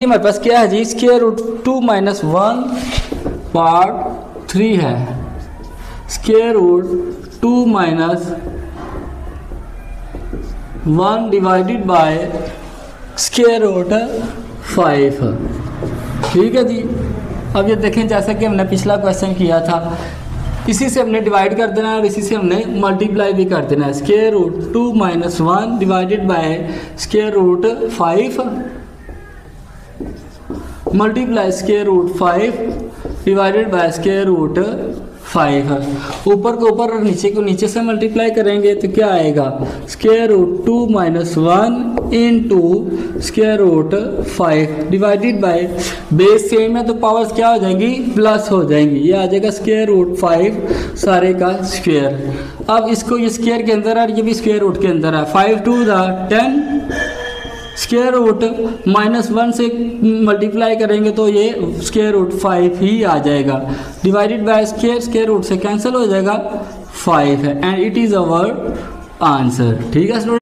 हमारे पास क्या है जी, स्क्वायर रूट 2 माइनस 1 पार्ट 3 है। Square root 2 minus 1 divided by square root 5। ठीक है जी। अब ये देखें, जैसा कि हमने पिछला क्वेश्चन किया था, इसी से हमने डिवाइड कर देना है और इसी से हमने मल्टीप्लाई भी कर देना है। Square root 2 minus 1 divided by square root 5 multiply square root 5 divided by square root 5। ऊपर को ऊपर और नीचे को नीचे से मल्टीप्लाई करेंगे तो क्या आएगा, square root 2 minus 1 into square root 5 divided by, base same है तो पावर्स क्या हो जाएंगी, प्लस हो जाएंगी। ये आ जाएगा स्क्वायर रूट 5 सारे का स्क्वायर। अब इसको ये स्क्वायर के अंदर है, ये भी स्क्वायर रूट के अंदर है। 5 to the 10, square root minus 1 से मल्टीप्लाई करेंगे तो ये स्क्वायर रूट 5 ही आ जाएगा। डिवाइडेड बाय स्क्वायर रूट से कैंसिल हो जाएगा, 5 है and it is our answer. ठीक है स्टूडेंट।